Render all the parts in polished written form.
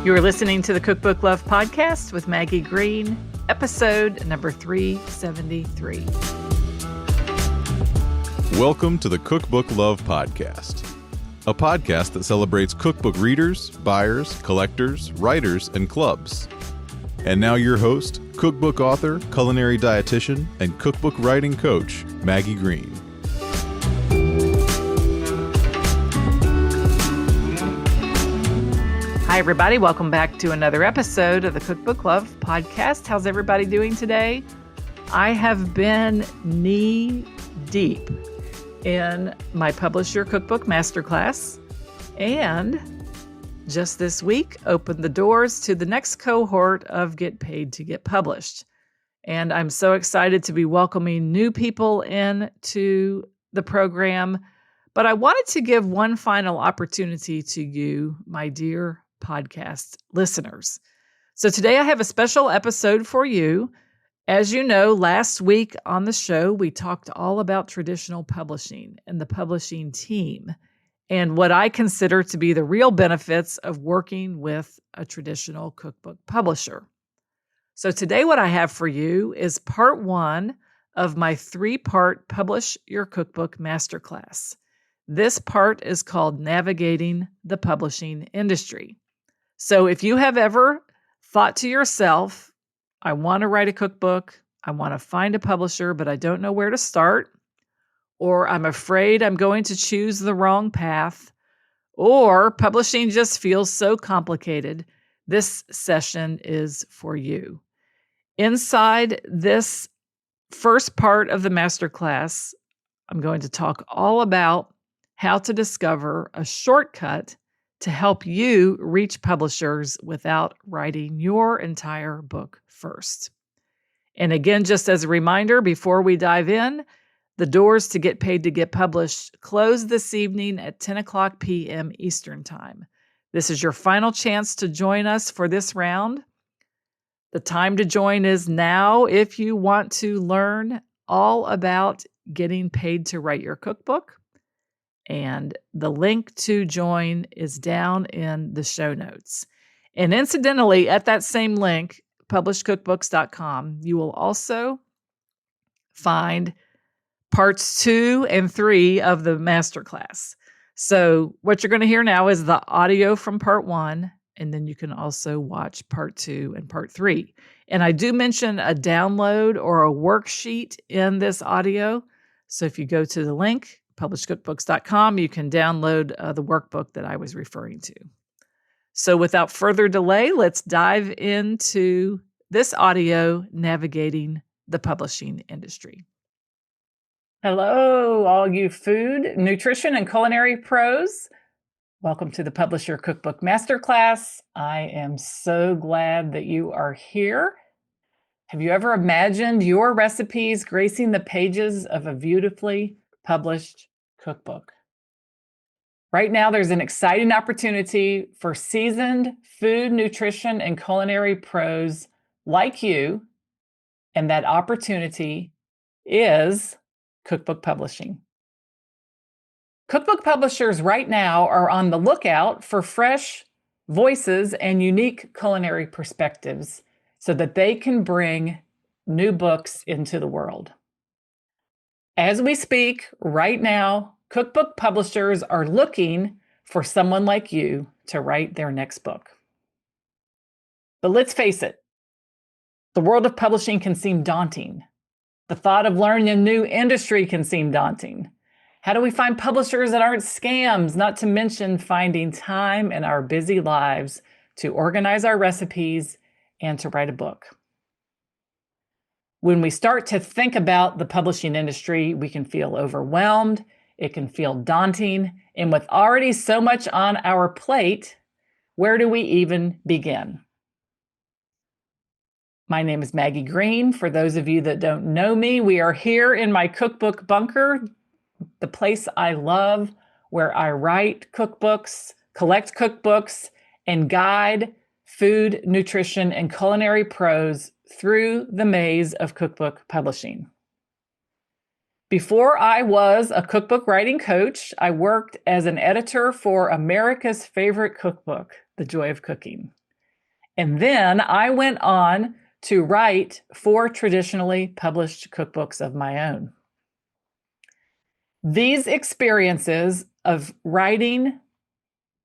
You are listening to the Cookbook Love Podcast with Maggie Green, episode number 373. Welcome to the Cookbook Love Podcast, a podcast that celebrates cookbook readers, buyers, collectors, writers, and clubs. And now your host, cookbook author, culinary dietitian, and cookbook writing coach, Maggie Green. Hi, everybody. Welcome back to another episode of the Cookbook Love Podcast. How's everybody doing today? I have been knee-deep in my Publish Your Cookbook Masterclass, and just this week opened the doors to the next cohort of Get Paid to Get Published. And I'm so excited to be welcoming new people into the program. But I wanted to give one final opportunity to you, my dear podcast listeners. So today I have a special episode for you. As you know, last week on the show, we talked all about traditional publishing and the publishing team and what I consider to be the real benefits of working with a traditional cookbook publisher. So today what I have for you is part one of my three-part Publish Your Cookbook Masterclass. This part is called Navigating the Publishing Industry. So if you have ever thought to yourself, I want to write a cookbook, I want to find a publisher, but I don't know where to start, or I'm afraid I'm going to choose the wrong path, or publishing just feels so complicated, this session is for you. Inside this first part of the masterclass, I'm going to talk all about how to discover a shortcut to help you reach publishers without writing your entire book first. And again, just as a reminder, before we dive in, the doors to Get Paid to Get Published close this evening at 10 o'clock p.m. Eastern Time. This is your final chance to join us for this round. The time to join is now if you want to learn all about getting paid to write your cookbook. And the link to join is down in the show notes. And incidentally, at that same link, publishcookbooks.com, you will also find parts 2 and 3 of the masterclass. So what you're going to hear now is the audio from part 1, and then you can also watch part 2 and part 3. And I do mention a download or a worksheet in this audio. So if you go to the link, publishcookbooks.com, you can download the workbook that I was referring to. So without further delay, let's dive into this audio, Navigating the Publishing Industry. Hello, all you food, nutrition, and culinary pros. Welcome to the Publish Your Cookbook Masterclass. I am so glad that you are here. Have you ever imagined your recipes gracing the pages of a beautifully published cookbook? Right now, there's an exciting opportunity for seasoned food, nutrition, and culinary pros like you, and that opportunity is cookbook publishing. Cookbook publishers right now are on the lookout for fresh voices and unique culinary perspectives so that they can bring new books into the world. As we speak right now, cookbook publishers are looking for someone like you to write their next book. But let's face it, the world of publishing can seem daunting. The thought of learning a new industry can seem daunting. How do we find publishers that aren't scams, not to mention finding time in our busy lives to organize our recipes and to write a book? When we start to think about the publishing industry, we can feel overwhelmed, it can feel daunting, and with already so much on our plate, where do we even begin? My name is Maggie Green. For those of you that don't know me, we are here in my cookbook bunker, the place I love, where I write cookbooks, collect cookbooks, and guide food, nutrition, and culinary pros through the maze of cookbook publishing. Before I was a cookbook writing coach, I worked as an editor for America's favorite cookbook, The Joy of Cooking. And then I went on to write 4 traditionally published cookbooks of my own. These experiences of writing,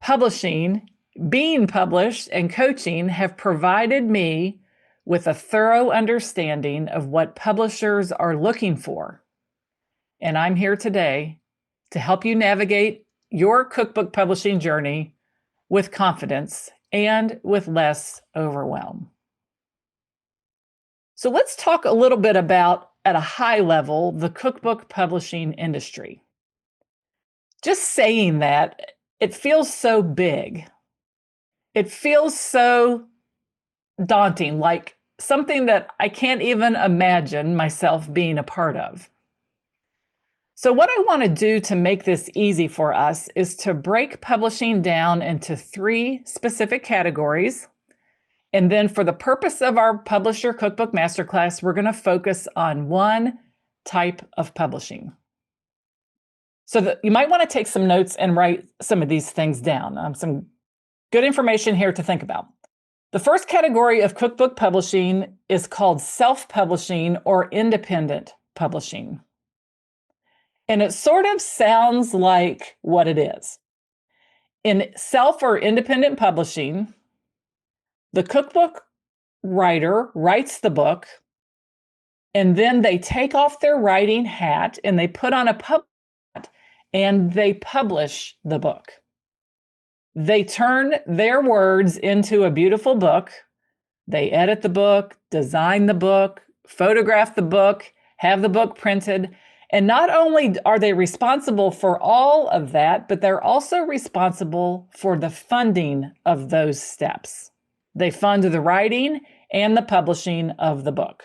publishing, being published, and coaching have provided me with a thorough understanding of what publishers are looking for. And I'm here today to help you navigate your cookbook publishing journey with confidence and with less overwhelm. So let's talk a little bit about, at a high level, the cookbook publishing industry. Just saying that, it feels so big. It feels so daunting, like something that I can't even imagine myself being a part of. So what I want to do to make this easy for us is to break publishing down into 3 specific categories. And then for the purpose of our Publish Your Cookbook Masterclass, we're going to focus on one type of publishing. So that you might want to take some notes and write some of these things down. Some good information here to think about. The first category of cookbook publishing is called self-publishing or independent publishing. And it sort of sounds like what it is. In self or independent publishing, the cookbook writer writes the book, and then they take off their writing hat and they put on a pub hat and they publish the book. They turn their words into a beautiful book. They edit the book, design the book, photograph the book, have the book printed. And not only are they responsible for all of that, but they're also responsible for the funding of those steps. They fund the writing and the publishing of the book.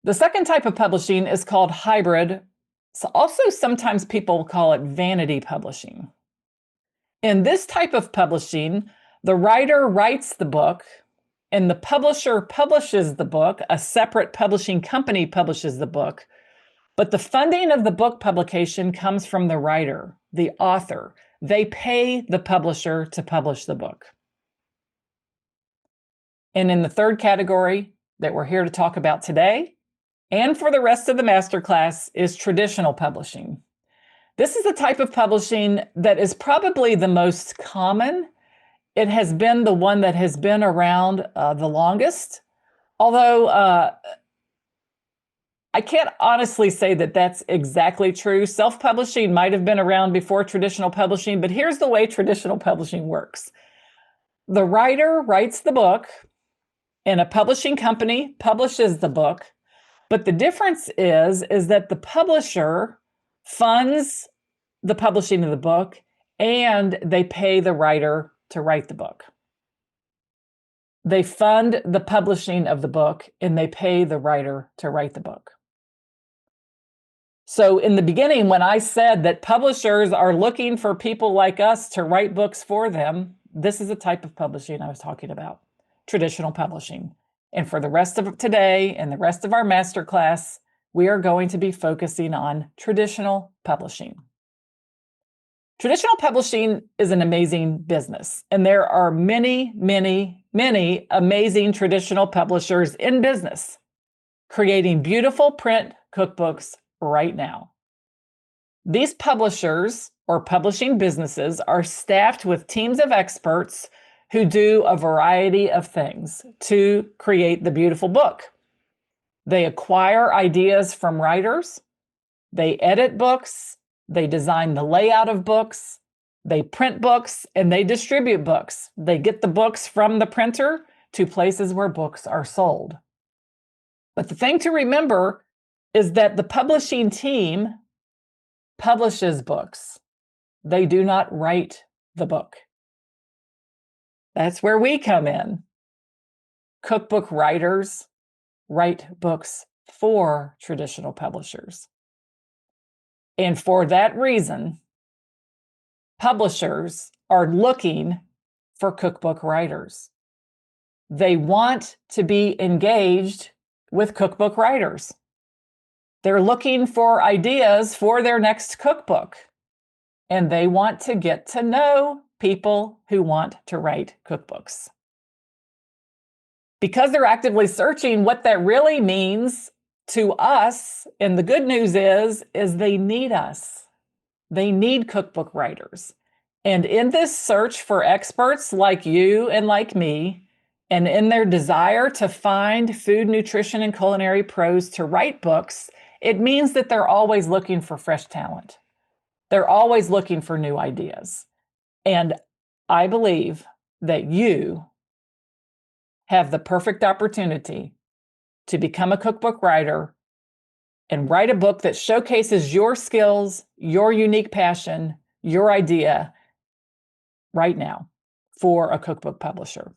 The second type of publishing is called hybrid. So also sometimes people call it vanity publishing. In this type of publishing, the writer writes the book and the publisher publishes the book. A separate publishing company publishes the book. But the funding of the book publication comes from the writer, the author. They pay the publisher to publish the book. And in the third category that we're here to talk about today, and for the rest of the masterclass, is traditional publishing. This is the type of publishing that is probably the most common. It has been the one that has been around the longest, although I can't honestly say that that's exactly true. Self-publishing might have been around before traditional publishing, but here's the way traditional publishing works. The writer writes the book, and a publishing company publishes the book, but the difference is that the publisher funds the publishing of the book, and they pay the writer to write the book. They fund the publishing of the book, and they pay the writer to write the book. So in the beginning, when I said that publishers are looking for people like us to write books for them, this is the type of publishing I was talking about, traditional publishing. And for the rest of today and the rest of our masterclass, we are going to be focusing on traditional publishing. Traditional publishing is an amazing business, and there are many, many, many amazing traditional publishers in business creating beautiful print cookbooks right now. These publishers or publishing businesses are staffed with teams of experts who do a variety of things to create the beautiful book. They acquire ideas from writers, they edit books, they design the layout of books, they print books, and they distribute books. They get the books from the printer to places where books are sold. But the thing to remember is that the publishing team publishes books. They do not write the book. That's where we come in. Cookbook writers write books for traditional publishers. And for that reason, publishers are looking for cookbook writers. They want to be engaged with cookbook writers. They're looking for ideas for their next cookbook, and they want to get to know people who want to write cookbooks. Because they're actively searching, what that really means to us, and the good news is they need us. They need cookbook writers. And in this search for experts like you and like me, and in their desire to find food, nutrition, and culinary pros to write books, it means that they're always looking for fresh talent. They're always looking for new ideas. And I believe that you have the perfect opportunity to become a cookbook writer and write a book that showcases your skills, your unique passion, your idea right now for a cookbook publisher.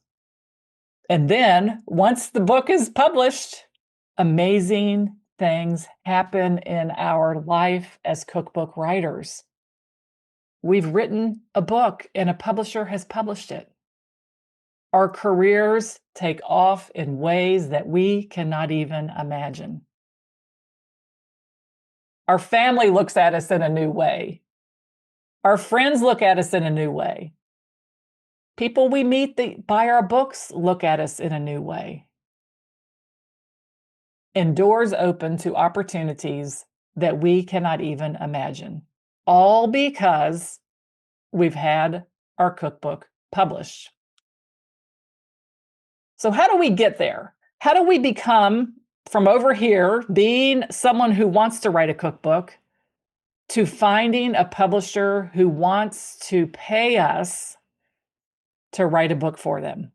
And then once the book is published, amazing things happen in our life as cookbook writers. We've written a book and a publisher has published it. Our careers take off in ways that we cannot even imagine. Our family looks at us in a new way. Our friends look at us in a new way. People we meet that buy our books look at us in a new way. And doors open to opportunities that we cannot even imagine, all because we've had our cookbook published. So how do we get there? How do we become, from over here, being someone who wants to write a cookbook, to finding a publisher who wants to pay us to write a book for them?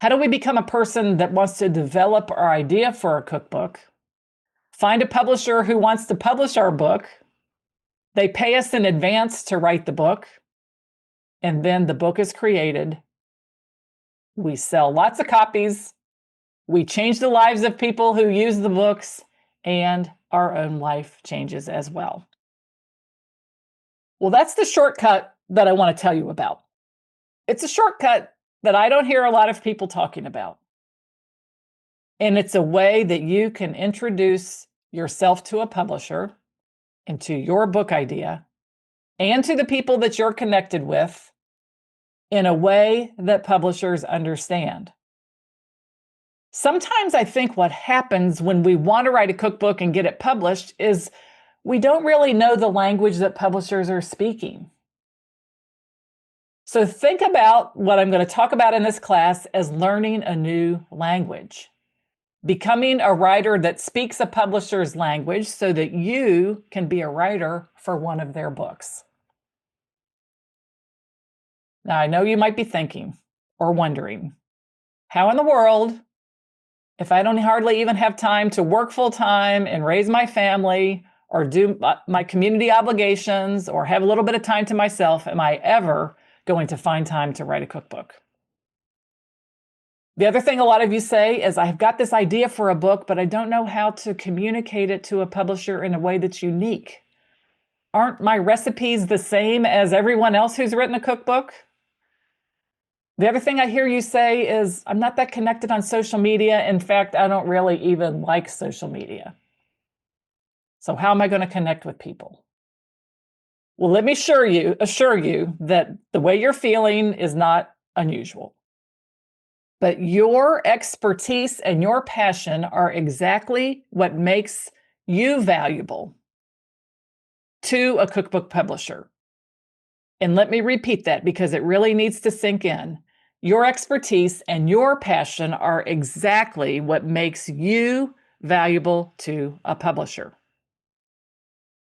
How do we become a person that wants to develop our idea for a cookbook, find a publisher who wants to publish our book, they pay us in advance to write the book, and then the book is created. We sell lots of copies, we change the lives of people who use the books, and our own life changes as well. Well, that's the shortcut that I want to tell you about. It's a shortcut that I don't hear a lot of people talking about. And it's a way that you can introduce yourself to a publisher and to your book idea and to the people that you're connected with in a way that publishers understand. Sometimes I think what happens when we want to write a cookbook and get it published is we don't really know the language that publishers are speaking. So think about what I'm going to talk about in this class as learning a new language, becoming a writer that speaks a publisher's language so that you can be a writer for one of their books. Now, I know you might be thinking or wondering, how in the world, if I don't hardly even have time to work full time and raise my family or do my community obligations or have a little bit of time to myself, am I ever going to find time to write a cookbook? The other thing a lot of you say is, I've got this idea for a book, but I don't know how to communicate it to a publisher in a way that's unique. Aren't my recipes the same as everyone else who's written a cookbook? The other thing I hear you say is, I'm not that connected on social media. In fact, I don't really even like social media. So how am I going to connect with people? Well, let me assure you that the way you're feeling is not unusual. But your expertise and your passion are exactly what makes you valuable to a cookbook publisher. And let me repeat that because it really needs to sink in. Your expertise and your passion are exactly what makes you valuable to a publisher.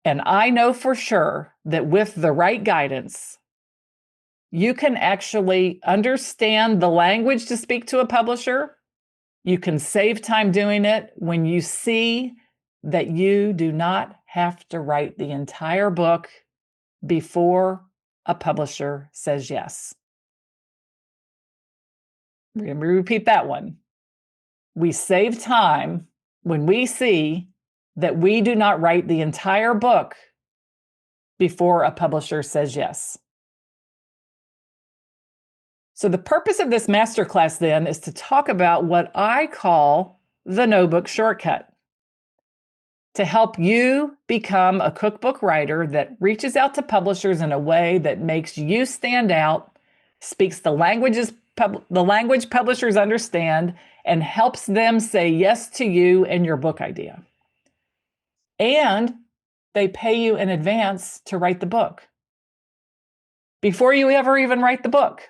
And I know for sure that with the right guidance, you can actually understand the language to speak to a publisher. You can save time doing it when you see that you do not have to write the entire book before a publisher says yes. Let me repeat that one. We save time when we see that we do not write the entire book before a publisher says yes. So the purpose of this masterclass then is to talk about what I call the no-book shortcut. to help you become a cookbook writer that reaches out to publishers in a way that makes you stand out, speaks the language publishers understand, and helps them say yes to you and your book idea. And they pay you in advance to write the book before you ever even write the book.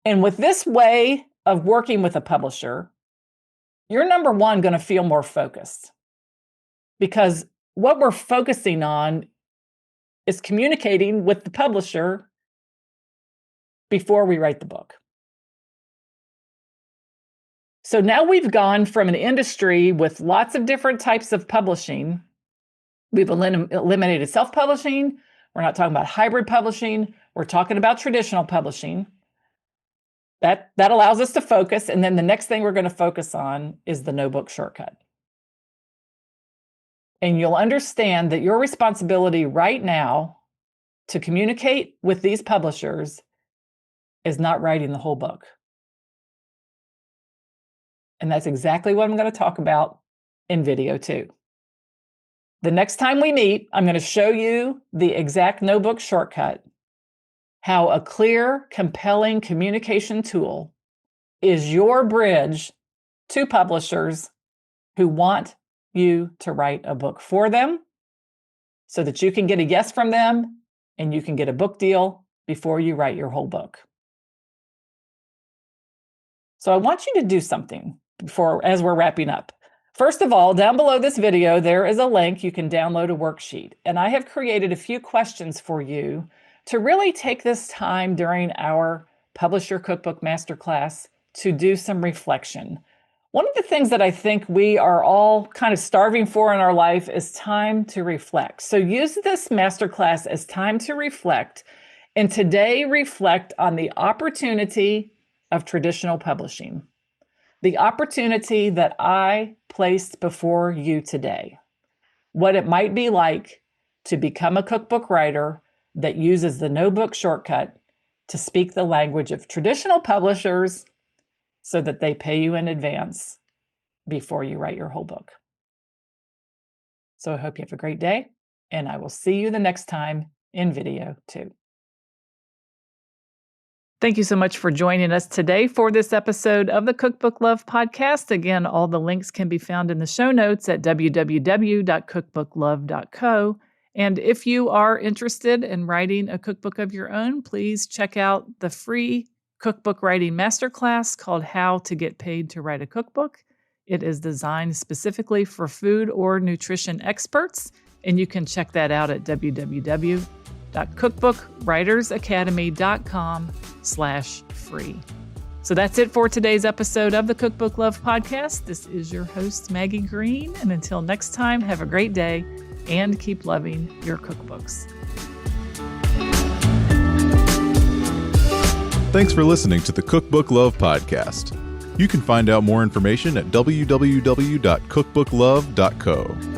And with this way of working with a publisher, you're number one, going to feel more focused, because what we're focusing on is communicating with the publisher before we write the book. So now we've gone from an industry with lots of different types of publishing. We've eliminated self-publishing. We're not talking about hybrid publishing. We're talking about traditional publishing. That allows us to focus. And then the next thing we're going to focus on is the no book shortcut. And you'll understand that your responsibility right now to communicate with these publishers is not writing the whole book. And that's exactly what I'm going to talk about in video 2. The next time we meet, I'm going to show you the exact no book shortcut, how a clear, compelling communication tool is your bridge to publishers who want you to write a book for them so that you can get a yes from them and you can get a book deal before you write your whole book. So I want you to do something as we're wrapping up. First of all, down below this video, there is a link you can download a worksheet. And I have created a few questions for you to really take this time during our Publish Your Cookbook Masterclass to do some reflection. One of the things that I think we are all kind of starving for in our life is time to reflect. So use this masterclass as time to reflect. And today, reflect on the opportunity of traditional publishing. The opportunity that I placed before you today. What it might be like to become a cookbook writer that uses the no book shortcut to speak the language of traditional publishers so that they pay you in advance before you write your whole book. So I hope you have a great day, and I will see you the next time in video 2. Thank you so much for joining us today for this episode of the Cookbook Love Podcast. Again, all the links can be found in the show notes at www.cookbooklove.co. And if you are interested in writing a cookbook of your own, please check out the free cookbook writing masterclass called How to Get Paid to Write a Cookbook. It is designed specifically for food or nutrition experts, and you can check that out at www.cookbookwritersacademy.com/free. So that's it for today's episode of the Cookbook Love Podcast. This is your host, Maggie Green. And until next time, have a great day and keep loving your cookbooks. Thanks for listening to the Cookbook Love Podcast. You can find out more information at www.cookbooklove.co.